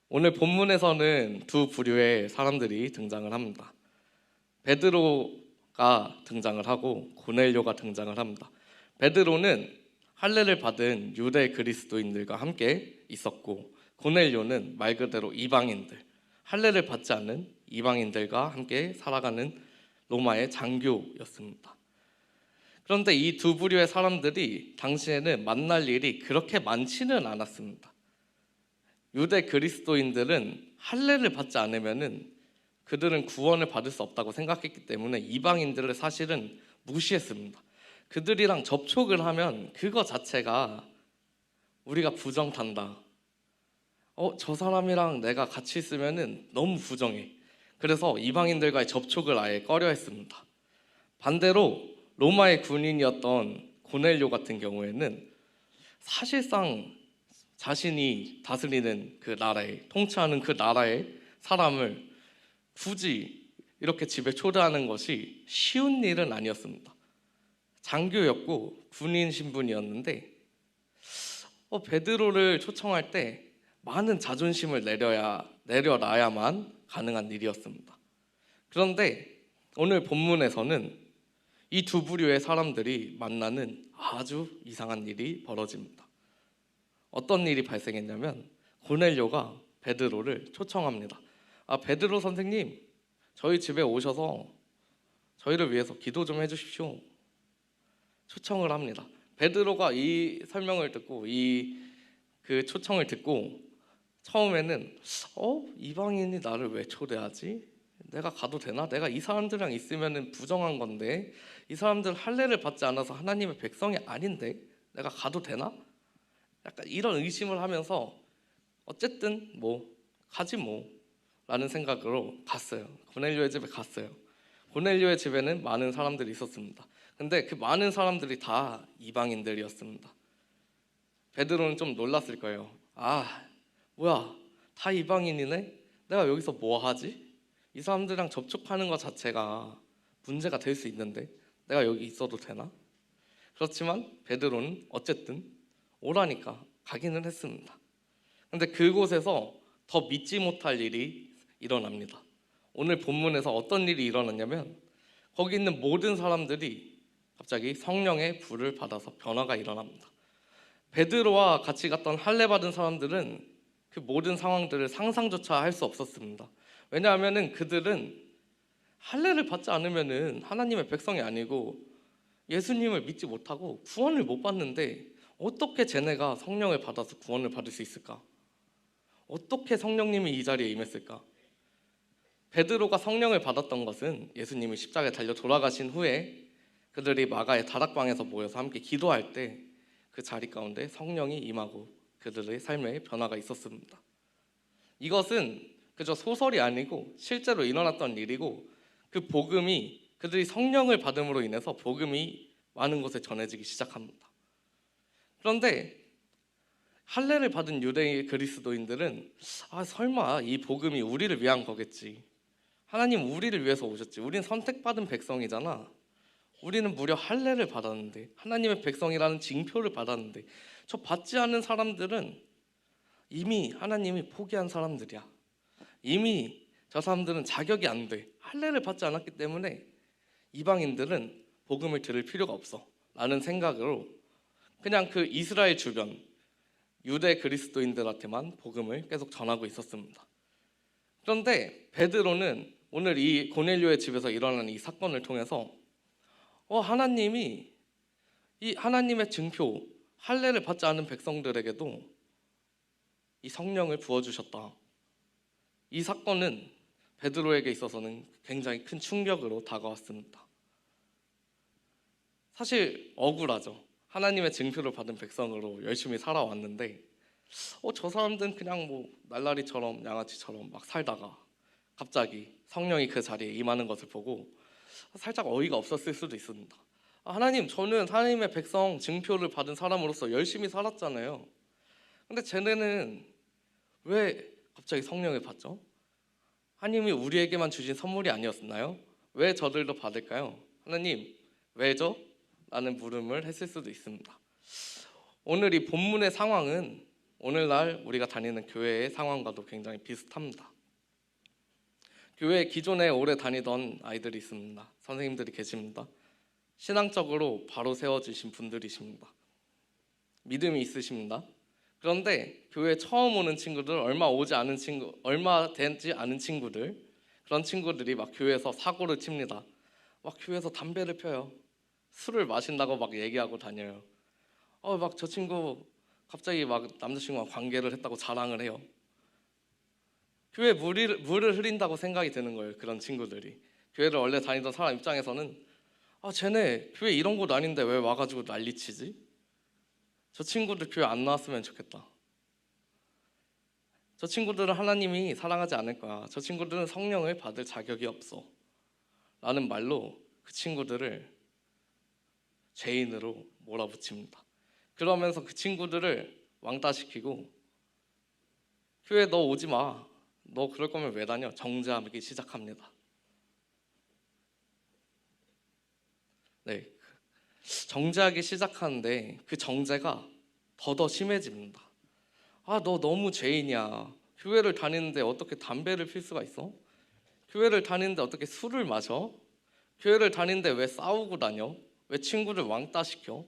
오늘 본문에서는 두 부류의 사람들이 등장을 합니다. 베드로가 등장을 하고 고넬료가 등장을 합니다. 베드로는 할례를 받은 유대 그리스도인들과 함께 있었고, 고넬료는 말 그대로 이방인들, 할례를 받지 않은 이방인들과 함께 살아가는 로마의 장교였습니다. 그런데 이 두 부류의 사람들이 당시에는 만날 일이 그렇게 많지는 않았습니다. 유대 그리스도인들은 할례를 받지 않으면은 그들은 구원을 받을 수 없다고 생각했기 때문에 이방인들을 사실은 무시했습니다. 그들이랑 접촉을 하면 그거 자체가 우리가 부정탄다. 저 사람이랑 내가 같이 있으면은 너무 부정해. 그래서 이방인들과의 접촉을 아예 꺼려했습니다. 반대로 로마의 군인이었던 고넬료 같은 경우에는 사실상 자신이 다스리는 그 나라에, 통치하는 그 나라의 사람을 굳이 이렇게 집에 초대하는 것이 쉬운 일은 아니었습니다. 장교였고 군인 신분이었는데 베드로를 초청할 때 많은 자존심을 내려놔야만 가능한 일이었습니다. 그런데 오늘 본문에서는 이 두 부류의 사람들이 만나는 아주 이상한 일이 벌어집니다. 어떤 일이 발생했냐면 고넬료가 베드로를 초청합니다. 베드로 선생님, 저희 집에 오셔서 저희를 위해서 기도 좀 해주십시오. 초청을 합니다. 베드로가 이 설명을 듣고 그 초청을 듣고 처음에는 이방인이 나를 왜 초대하지? 내가 가도 되나? 내가 이 사람들이랑 있으면 부정한 건데, 이 사람들 할례를 받지 않아서 하나님의 백성이 아닌데 내가 가도 되나? 약간 이런 의심을 하면서 어쨌든 가지 라는 생각으로 갔어요. 고넬료의 집에 갔어요. 고넬료의 집에는 많은 사람들이 있었습니다. 근데 그 많은 사람들이 다 이방인들이었습니다. 베드로는 좀 놀랐을 거예요. 뭐야, 다 이방인이네? 내가 여기서 뭐 하지? 이 사람들이랑 접촉하는 것 자체가 문제가 될 수 있는데 내가 여기 있어도 되나? 그렇지만 베드로는 어쨌든 오라니까 가기는 했습니다. 근데 그곳에서 더 믿지 못할 일이 일어납니다. 오늘 본문에서 어떤 일이 일어났냐면 거기 있는 모든 사람들이 갑자기 성령의 불을 받아서 변화가 일어납니다. 베드로와 같이 갔던 할례 받은 사람들은 그 모든 상황들을 상상조차 할 수 없었습니다. 왜냐하면 그들은 할례를 받지 않으면 하나님의 백성이 아니고 예수님을 믿지 못하고 구원을 못 받는데 어떻게 쟤네가 성령을 받아서 구원을 받을 수 있을까? 어떻게 성령님이 이 자리에 임했을까? 베드로가 성령을 받았던 것은 예수님이 십자가에 달려 돌아가신 후에 그들이 마가의 다락방에서 모여서 함께 기도할 때 그 자리 가운데 성령이 임하고 그들의 삶에 변화가 있었습니다. 이것은 그저 소설이 아니고 실제로 일어났던 일이고, 그 복음이, 그들이 성령을 받음으로 인해서 복음이 많은 곳에 전해지기 시작합니다. 그런데 할례를 받은 유대 그리스도인들은 설마 이 복음이 우리를 위한 거겠지, 하나님 우리를 위해서 오셨지, 우린 선택받은 백성이잖아, 우리는 무려 할례를 받았는데, 하나님의 백성이라는 징표를 받았는데 저 받지 않은 사람들은 이미 하나님이 포기한 사람들이야, 이미 저 사람들은 자격이 안 돼, 할례를 받지 않았기 때문에 이방인들은 복음을 들을 필요가 없어 라는 생각으로 그냥 그 이스라엘 주변 유대 그리스도인들한테만 복음을 계속 전하고 있었습니다. 그런데 베드로는 오늘 이 고넬료의 집에서 일어난 이 사건을 통해서 하나님이 이 하나님의 증표 할례를 받지 않은 백성들에게도 이 성령을 부어주셨다. 이 사건은 베드로에게 있어서는 굉장히 큰 충격으로 다가왔습니다. 사실 억울하죠. 하나님의 증표를 받은 백성으로 열심히 살아왔는데 저 사람들은 그냥 날라리처럼 양아치처럼 막 살다가 갑자기 성령이 그 자리에 임하는 것을 보고 살짝 어이가 없었을 수도 있습니다. 하나님, 저는 하나님의 백성 증표를 받은 사람으로서 열심히 살았잖아요. 근데 쟤네는 왜 갑자기 성령을 받죠? 하나님이 우리에게만 주신 선물이 아니었나요? 왜 저들도 받을까요? 하나님, 왜죠? 라는 물음을 했을 수도 있습니다. 오늘 이 본문의 상황은 오늘날 우리가 다니는 교회의 상황과도 굉장히 비슷합니다. 교회에 기존에 오래 다니던 아이들이 있습니다. 선생님들이 계십니다. 신앙적으로 바로 세워주신 분들이십니다. 믿음이 있으십니다. 그런데 교회에 처음 오는 친구들, 얼마 되지 않은 친구들, 그런 친구들이 막 교회에서 사고를 칩니다. 막 교회에서 담배를 펴요. 술을 마신다고 막 얘기하고 다녀요. 막 저 친구 갑자기 막 남자친구와 관계를 했다고 자랑을 해요. 교회에 물을 흐린다고 생각이 드는 거예요. 그런 친구들이. 교회를 원래 다니던 사람 입장에서는 쟤네 교회 이런 곳 아닌데 왜 와가지고 난리치지? 저 친구들 교회 안 나왔으면 좋겠다. 저 친구들은 하나님이 사랑하지 않을 거야. 저 친구들은 성령을 받을 자격이 없어. 라는 말로 그 친구들을 죄인으로 몰아붙입니다. 그러면서 그 친구들을 왕따시키고 교회 너 오지 마. 너 그럴 거면 왜 다녀? 정죄하기 시작합니다. 네, 정죄하기 시작하는데 그 정죄가 더 심해집니다. 너 너무 죄인이야. 교회를 다니는데 어떻게 담배를 필 수가 있어? 교회를 다니는데 어떻게 술을 마셔? 교회를 다니는데 왜 싸우고 다녀? 왜 친구를 왕따시켜?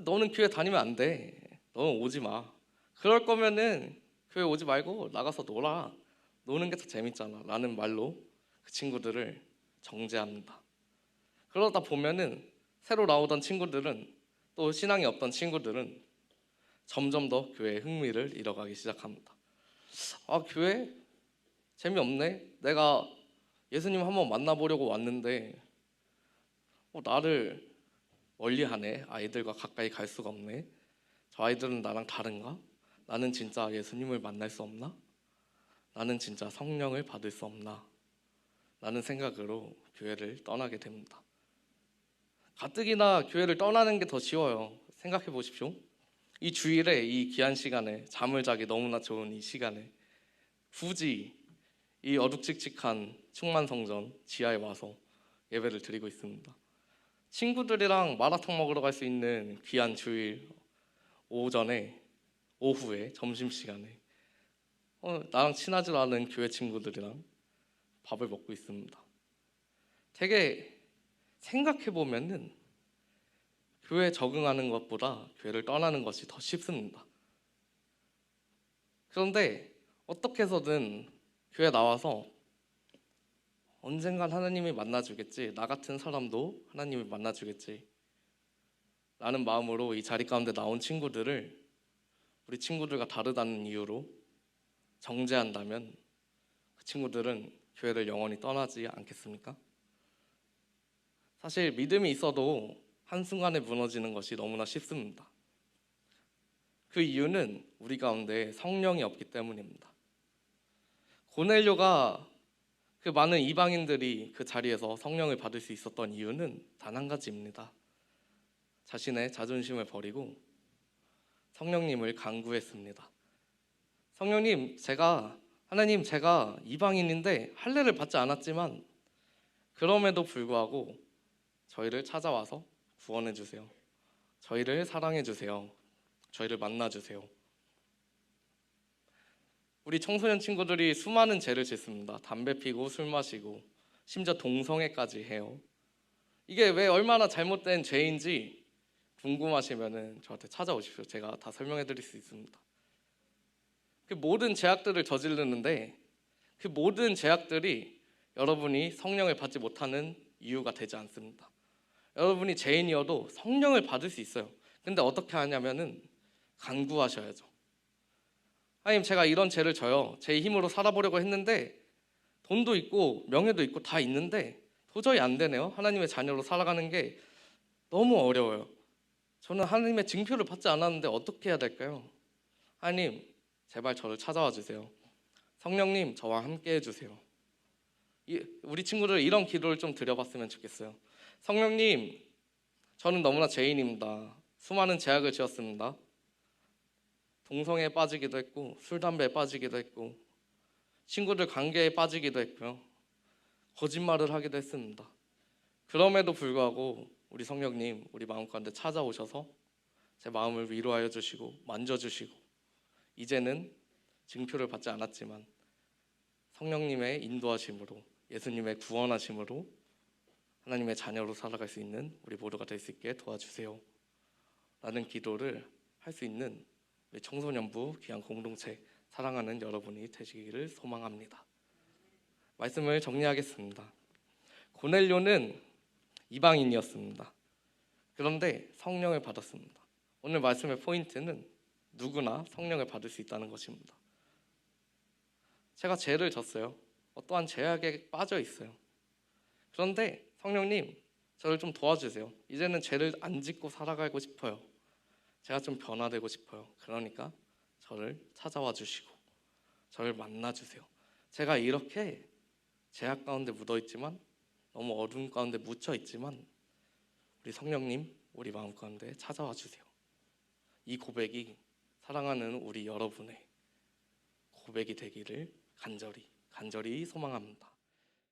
너는 교회 다니면 안 돼. 너는 오지 마. 그럴 거면은 교회 오지 말고 나가서 놀아. 노는 게 더 재밌잖아. 라는 말로 그 친구들을 정죄합니다. 그러다 보면은 새로 나오던 친구들은, 또 신앙이 없던 친구들은 점점 더 교회에 흥미를 잃어가기 시작합니다. 교회 재미없네. 내가 예수님 한번 만나보려고 왔는데 나를 멀리하네. 아이들과 가까이 갈 수가 없네. 저 아이들은 나랑 다른가? 나는 진짜 예수님을 만날 수 없나? 나는 진짜 성령을 받을 수 없나? 라는 생각으로 교회를 떠나게 됩니다. 가뜩이나 교회를 떠나는 게 더 쉬워요. 생각해 보십시오. 이 주일에, 이 귀한 시간에, 잠을 자기 너무나 좋은 이 시간에 굳이 이 어둑칙칙한 충만성전 지하에 와서 예배를 드리고 있습니다. 친구들이랑 마라탕 먹으러 갈 수 있는 귀한 주일 오전에, 오후에, 점심시간에 나랑 친하지도 않은 교회 친구들이랑 밥을 먹고 있습니다. 되게 생각해보면은 교회에 적응하는 것보다 교회를 떠나는 것이 더 쉽습니다. 그런데 어떻게 해서든 교회 나와서 언젠간 하나님이 만나주겠지, 나 같은 사람도 하나님이 만나주겠지 라는 마음으로 이 자리 가운데 나온 친구들을 우리 친구들과 다르다는 이유로 정죄한다면 그 친구들은 교회를 영원히 떠나지 않겠습니까? 사실 믿음이 있어도 한순간에 무너지는 것이 너무나 쉽습니다. 그 이유는 우리 가운데 성령이 없기 때문입니다. 고넬료가 그 많은 이방인들이 그 자리에서 성령을 받을 수 있었던 이유는 단 한 가지입니다. 자신의 자존심을 버리고 성령님을 간구했습니다. 성령님, 하나님, 제가 이방인인데 할례를 받지 않았지만 그럼에도 불구하고 저희를 찾아와서 구원해 주세요. 저희를 사랑해 주세요. 저희를 만나 주세요. 우리 청소년 친구들이 수많은 죄를 짓습니다. 담배 피고 술 마시고 심지어 동성애까지 해요. 이게 왜 얼마나 잘못된 죄인지 궁금하시면은 저한테 찾아오십시오. 제가 다 설명해 드릴 수 있습니다. 그 모든 죄악들을 저지르는데 그 모든 죄악들이 여러분이 성령을 받지 못하는 이유가 되지 않습니다. 여러분이 죄인이어도 성령을 받을 수 있어요. 근데 어떻게 하냐면은 간구하셔야죠. 하나님, 제가 이런 죄를 져요. 제 힘으로 살아보려고 했는데 돈도 있고 명예도 있고 다 있는데 도저히 안 되네요. 하나님의 자녀로 살아가는 게 너무 어려워요. 저는 하나님의 징표를 받지 않았는데 어떻게 해야 될까요? 하나님, 제발 저를 찾아와 주세요. 성령님, 저와 함께 해주세요. 우리 친구들 이런 기도를 좀 드려봤으면 좋겠어요. 성령님, 저는 너무나 죄인입니다. 수많은 죄악을 지었습니다. 동성애에 빠지기도 했고 술, 담배에 빠지기도 했고 친구들 관계에 빠지기도 했고요. 거짓말을 하기도 했습니다. 그럼에도 불구하고 우리 성령님, 우리 마음 가운데 찾아오셔서 제 마음을 위로하여 주시고 만져주시고 이제는 증표를 받지 않았지만 성령님의 인도하심으로, 예수님의 구원하심으로 하나님의 자녀로 살아갈 수 있는 우리 모두가 될 수 있게 도와주세요 라는 기도를 할 수 있는 우리 청소년부 귀한 공동체 사랑하는 여러분이 되시기를 소망합니다. 말씀을 정리하겠습니다. 고넬료는 이방인이었습니다. 그런데 성령을 받았습니다. 오늘 말씀의 포인트는 누구나 성령을 받을 수 있다는 것입니다. 제가 죄를 졌어요. 어떠한 죄악에 빠져 있어요. 그런데 성령님, 저를 좀 도와주세요. 이제는 죄를 안 짓고 살아가고 싶어요. 제가 좀 변화되고 싶어요. 그러니까 저를 찾아와 주시고 저를 만나주세요. 제가 이렇게 죄악 가운데 묻어있지만, 너무 어둠 가운데 묻혀있지만 우리 성령님, 우리 마음 가운데 찾아와 주세요. 이 고백이 사랑하는 우리 여러분의 고백이 되기를 간절히 소망합니다.